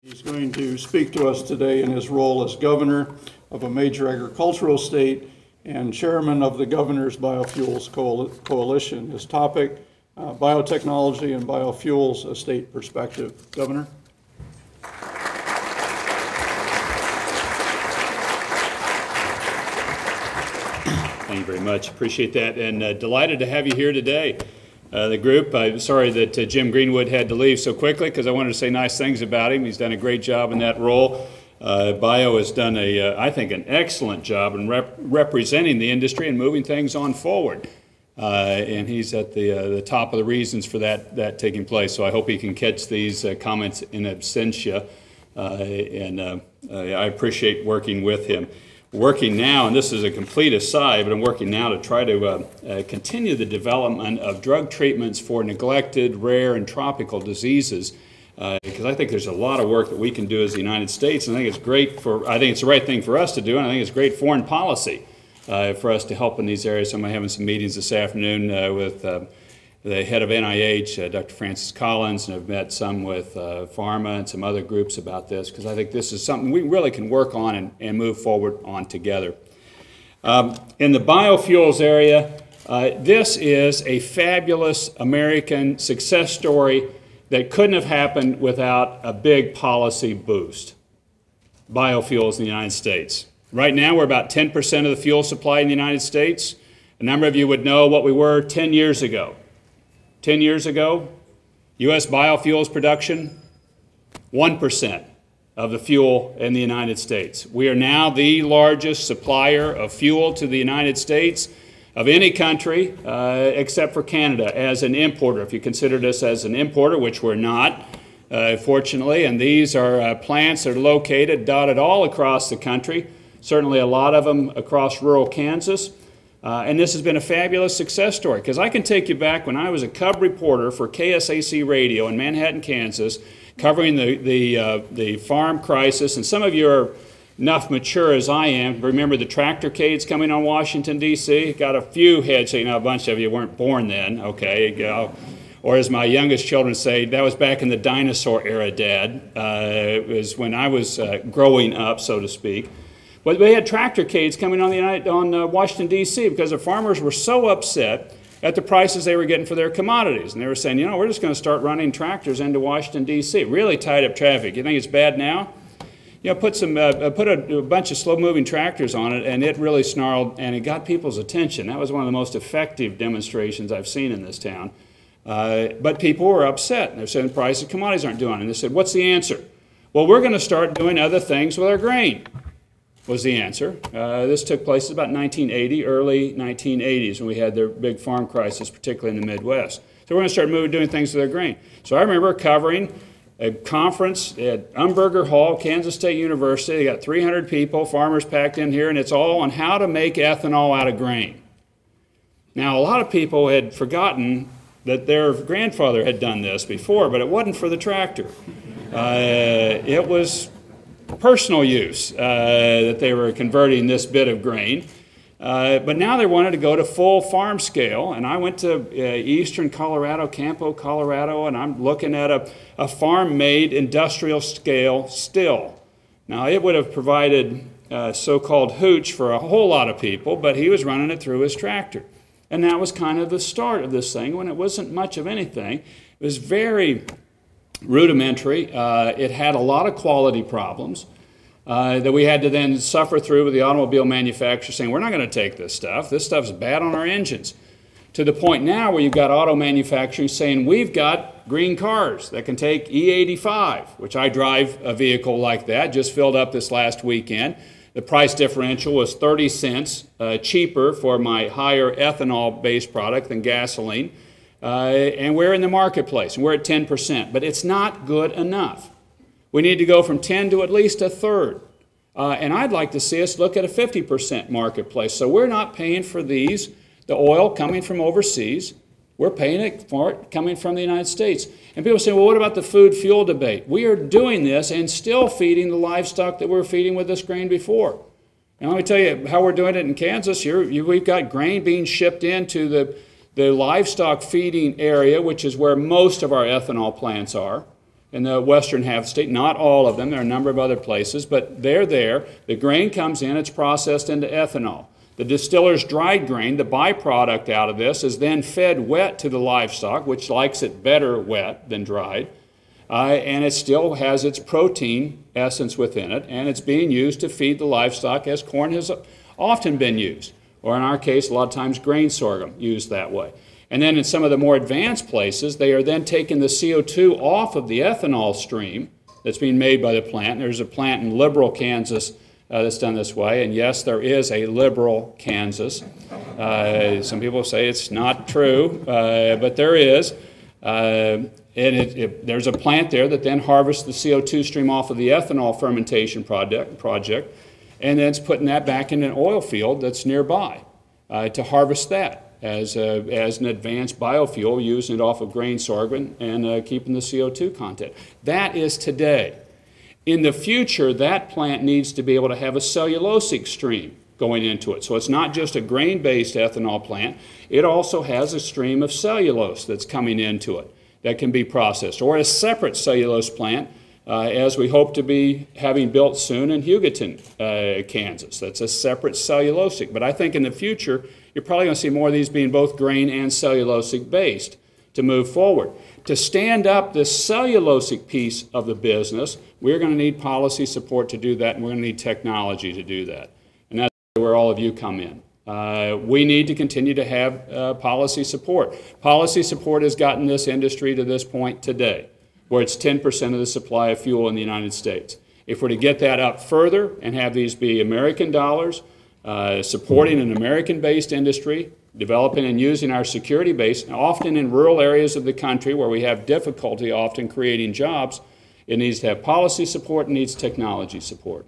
He's going to speak to us today in his role as governor of a major agricultural state and chairman of the Governor's Biofuels Coalition. His topic, biotechnology and biofuels, a state perspective. Governor? Thank you very much. Appreciate that, and delighted to have you here today. The group, I'm sorry that Jim Greenwood had to leave so quickly because I wanted to say nice things about him. He's done a great job in that role. Bio has done, I think, an excellent job in representing the industry and moving things on forward. And he's at the top of the reasons for that taking place. So I hope he can catch these comments in absentia. I appreciate working with him. Working now, and this is a complete aside, but I'm working now to try to continue the development of drug treatments for neglected, rare, and tropical diseases, because I think there's a lot of work that we can do as the United States, and I think it's great I think it's the right thing for us to do, and I think it's great foreign policy for us to help in these areas. So I'm having some meetings this afternoon with the head of NIH, Dr. Francis Collins, and I've met some with pharma and some other groups about this, because I think this is something we really can work on and move forward on together. In the biofuels area, this is a fabulous American success story that couldn't have happened without a big policy boost. Biofuels in the United States. Right now, we're about 10% of the fuel supply in the United States. A number of you would know what we were 10 years ago. 10 years ago, U.S. biofuels production, 1% of the fuel in the United States. We are now the largest supplier of fuel to the United States of any country except for Canada as an importer, if you consider us as an importer, which we're not, fortunately. And these are plants that are located, dotted all across the country, certainly a lot of them across rural Kansas. And this has been a fabulous success story, because I can take you back when I was a cub reporter for KSAC Radio in Manhattan, Kansas, covering the farm crisis. And some of you are enough mature as I am to remember the tractorcades coming on Washington, D.C. Got a few heads, so you know a bunch of you weren't born then, okay? Or as my youngest children say, that was back in the dinosaur era, Dad. It was when I was growing up, so to speak. But we had tractorcades coming on Washington, D.C. because the farmers were so upset at the prices they were getting for their commodities. And they were saying, you know, we're just going to start running tractors into Washington, D.C. Really tied up traffic. You think it's bad now? You know, put a bunch of slow-moving tractors on it, and it really snarled, and it got people's attention. That was one of the most effective demonstrations I've seen in this town. But people were upset, and they're saying the price of commodities aren't doing it. And they said, what's the answer? Well, we're going to start doing other things with our grain, was the answer. This took place about 1980, early 1980s, when we had the big farm crisis, particularly in the Midwest. So we're going to start doing things with our grain. So I remember covering a conference at Umberger Hall, Kansas State University. They got 300 people, farmers packed in here, and it's all on how to make ethanol out of grain. Now, a lot of people had forgotten that their grandfather had done this before, but it wasn't for the tractor. It was personal use that they were converting this bit of grain. But now they wanted to go to full farm scale, and I went to eastern Colorado, Campo, Colorado, and I'm looking at a farm-made industrial scale still. Now, it would have provided so-called hooch for a whole lot of people, but he was running it through his tractor. And that was kind of the start of this thing, when it wasn't much of anything. It was very rudimentary. It had a lot of quality problems that we had to then suffer through with the automobile manufacturer saying, we're not going to take this stuff. This stuff's bad on our engines. To the point now where you've got auto manufacturing saying, we've got green cars that can take E85, which I drive a vehicle like that, just filled up this last weekend. The price differential was 30 cents cheaper for my higher ethanol-based product than gasoline. And we're in the marketplace, and we're at 10%, but it's not good enough. We need to go from 10 to at least a third. And I'd like to see us look at a 50% marketplace. So we're not paying for the oil coming from overseas. We're paying for it coming from the United States. And people say, well, what about the food fuel debate? We are doing this and still feeding the livestock that we were feeding with this grain before. And let me tell you how we're doing it in Kansas. We've got grain being shipped into the livestock feeding area, which is where most of our ethanol plants are. in the western half of the state. Not all of them. There are a number of other places, but they're there. The grain comes in. It's processed into ethanol. The distiller's dried grain, the byproduct out of this, is then fed wet to the livestock, which likes it better wet than dried. And it still has its protein essence within it, and it's being used to feed the livestock as corn has often been used, or in our case, a lot of times grain sorghum used that way. And then in some of the more advanced places, they are then taking the CO2 off of the ethanol stream that's being made by the plant. There's a plant in Liberal, Kansas that's done this way, and yes, there is a Liberal, Kansas. Some people say it's not true, but there is. And there's a plant there that then harvests the CO2 stream off of the ethanol fermentation project, and then it's putting that back in an oil field that's nearby to harvest that as an advanced biofuel, using it off of grain sorghum and keeping the CO2 content. That is today. In the future, that plant needs to be able to have a cellulosic stream going into it. So it's not just a grain-based ethanol plant. It also has a stream of cellulose that's coming into it that can be processed, or a separate cellulose plant, as we hope to be having built soon in Hugoton, Kansas. That's a separate cellulosic. But I think in the future, you're probably going to see more of these being both grain and cellulosic based to move forward. To stand up this cellulosic piece of the business, we're going to need policy support to do that, and we're going to need technology to do that. And that's where all of you come in. We need to continue to have policy support. Policy support has gotten this industry to this point today, where it's 10% of the supply of fuel in the United States. If we're to get that up further and have these be American dollars, supporting an American-based industry, developing and using our security base, often in rural areas of the country where we have difficulty often creating jobs, it needs to have policy support, and needs technology support.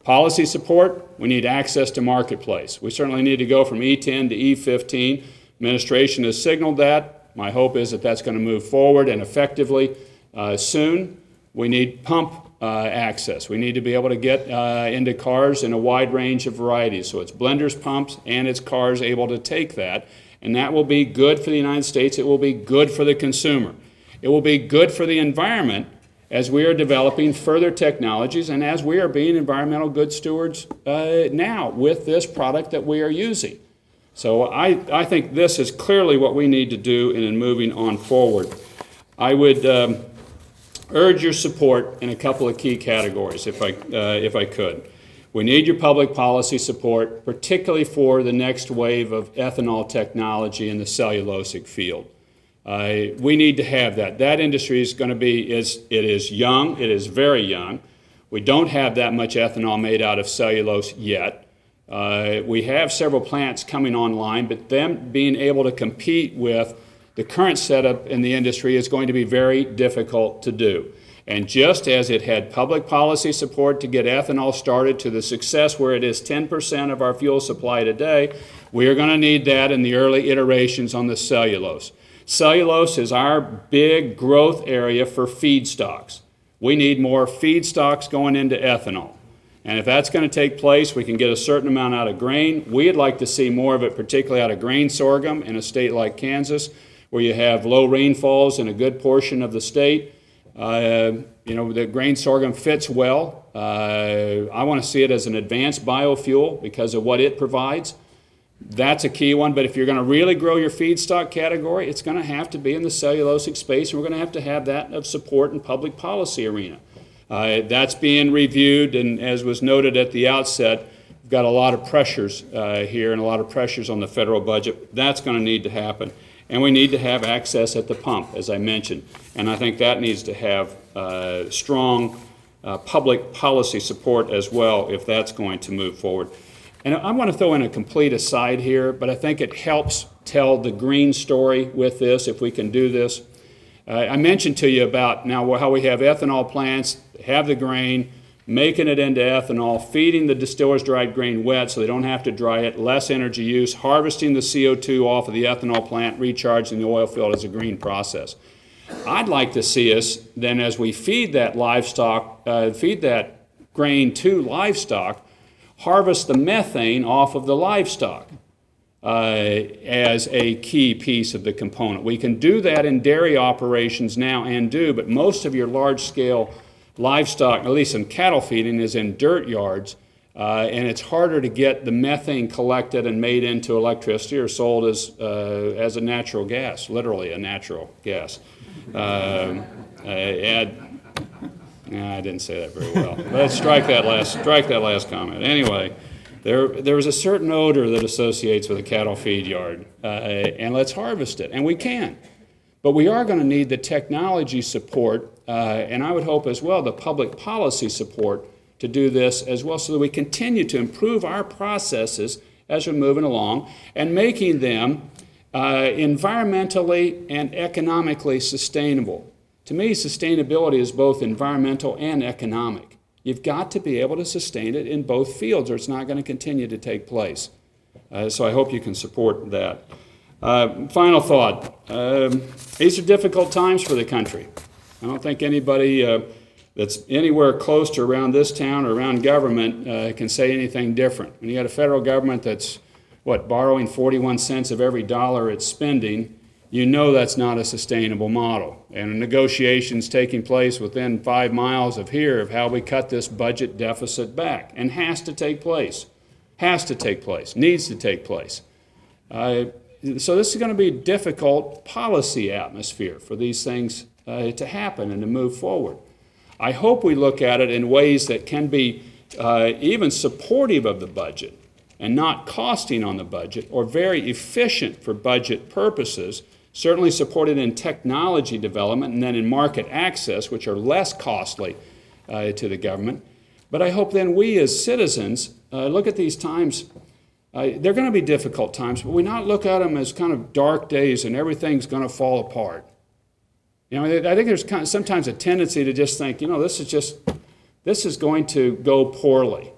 Policy support, we need access to marketplace. We certainly need to go from E10 to E15. Administration has signaled that. My hope is that that's going to move forward and effectively soon. We need pump access. We need to be able to get into cars in a wide range of varieties. So it's blenders, pumps, and it's cars able to take that. And that will be good for the United States. It will be good for the consumer. It will be good for the environment as we are developing further technologies and as we are being environmental good stewards now with this product that we are using. So I think this is clearly what we need to do in moving on forward. I would urge your support in a couple of key categories, if I could. We need your public policy support, particularly for the next wave of ethanol technology in the cellulosic field. We need to have that. That industry is going to be, it is young, it is very young. We don't have that much ethanol made out of cellulose yet. We have several plants coming online, but them being able to compete with the current setup in the industry is going to be very difficult to do. And just as it had public policy support to get ethanol started to the success where it is 10% of our fuel supply today, we are going to need that in the early iterations on the cellulose. Cellulose is our big growth area for feedstocks. We need more feedstocks going into ethanol. And if that's going to take place, we can get a certain amount out of grain. We'd like to see more of it, particularly out of grain sorghum in a state like Kansas, where you have low rainfalls in a good portion of the state. The grain sorghum fits well. I want to see it as an advanced biofuel because of what it provides. That's a key one, but if you're going to really grow your feedstock category, it's going to have to be in the cellulosic space, and we're going to have that of support in public policy arena. That's being reviewed, and as was noted at the outset, we've got a lot of pressures here and a lot of pressures on the federal budget. That's going to need to happen. And we need to have access at the pump, as I mentioned. And I think that needs to have strong public policy support as well if that's going to move forward. And I want to throw in a complete aside here, but I think it helps tell the green story with this if we can do this. I mentioned to you about now how we have ethanol plants, have the grain, making it into ethanol, feeding the distillers dried grain wet so they don't have to dry it, less energy use, harvesting the CO2 off of the ethanol plant, recharging the oil field as a green process. I'd like to see us then, as we feed that livestock, feed that grain to livestock, harvest the methane off of the livestock. as a key piece of the component. We can do that in dairy operations now and do, but most of your large-scale livestock, at least in cattle feeding, is in dirt yards, and it's harder to get the methane collected and made into electricity or sold as a natural gas, literally a natural gas. I didn't say that very well. Let's strike that last comment. Anyway, there is a certain odor that associates with a cattle feed yard, and let's harvest it, and we can. But we are going to need the technology support, and I would hope as well the public policy support to do this as well, so that we continue to improve our processes as we're moving along and making them environmentally and economically sustainable. To me, sustainability is both environmental and economic. You've got to be able to sustain it in both fields, or it's not going to continue to take place. So I hope you can support that. Final thought. These are difficult times for the country. I don't think anybody that's anywhere close to around this town or around government can say anything different. When you got a federal government that's, borrowing 41 cents of every dollar it's spending, you know that's not a sustainable model. And negotiations taking place within 5 miles of here of how we cut this budget deficit back, and has to take place, needs to take place. So this is going to be a difficult policy atmosphere for these things to happen and to move forward. I hope we look at it in ways that can be even supportive of the budget and not costing on the budget, or very efficient for budget purposes, certainly supported in technology development and then in market access, which are less costly to the government. But I hope then we as citizens look at these times. They're going to be difficult times, but we not look at them as kind of dark days and everything's going to fall apart. You know, I think there's sometimes a tendency to just think, this is going to go poorly.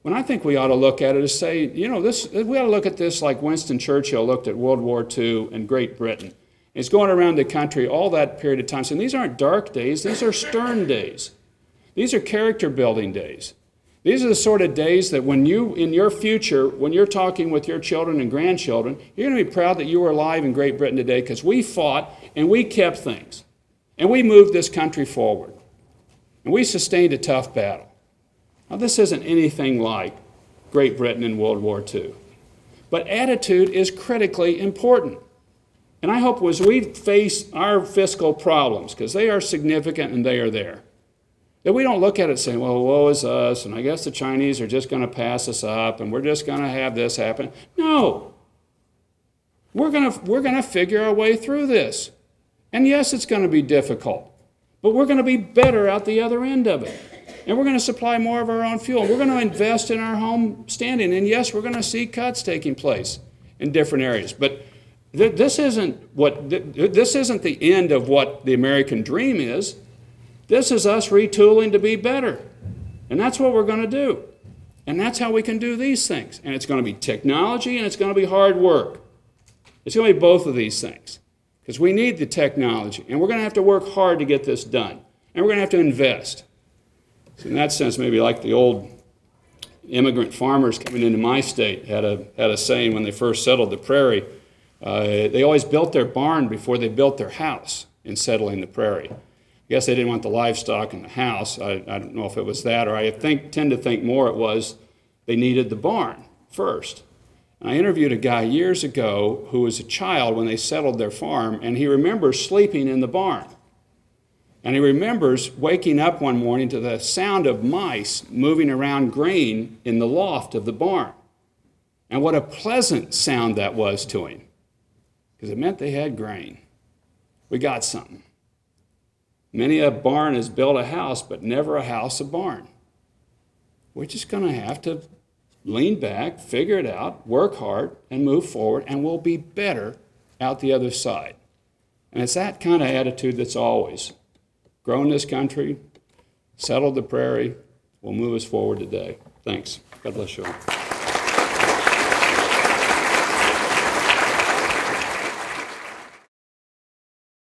When I think we ought to look at it as say, we ought to look at this like Winston Churchill looked at World War II and Great Britain. He's going around the country all that period of time saying, these aren't dark days, these are stern days. These are character building days. These are the sort of days that when you, in your future, when you're talking with your children and grandchildren, you're going to be proud that you were alive in Great Britain today because we fought and we kept things. And we moved this country forward. And we sustained a tough battle. Now, this isn't anything like Great Britain in World War II. But attitude is critically important. And I hope as we face our fiscal problems, because they are significant and they are there, that we don't look at it saying, well, woe is us, and I guess the Chinese are just going to pass us up, and we're just going to have this happen. No. We're going to figure our way through this. And yes, it's going to be difficult, but we're going to be better out the other end of it. And we're going to supply more of our own fuel. We're going to invest in our home standing. And yes, we're going to see cuts taking place in different areas. But this isn't the end of what the American dream is. This is us retooling to be better. And that's what we're going to do. And that's how we can do these things. And it's going to be technology and it's going to be hard work. It's going to be both of these things. Because we need the technology. And we're going to have to work hard to get this done. And we're going to have to invest. So in that sense, maybe like the old immigrant farmers coming into my state had a saying when they first settled the prairie. They always built their barn before they built their house in settling the prairie. I guess they didn't want the livestock in the house. I don't know if it was that, or I tend to think more it was they needed the barn first. And I interviewed a guy years ago who was a child when they settled their farm, and he remembers sleeping in the barn. And he remembers waking up one morning to the sound of mice moving around grain in the loft of the barn. And what a pleasant sound that was to him, because it meant they had grain. We got something. Many a barn has built a house, but never a house a barn. We're just going to have to lean back, figure it out, work hard, and move forward, and we'll be better out the other side. And it's that kind of attitude that's always grown this country, settled the prairie, will move us forward today. Thanks. God bless you all.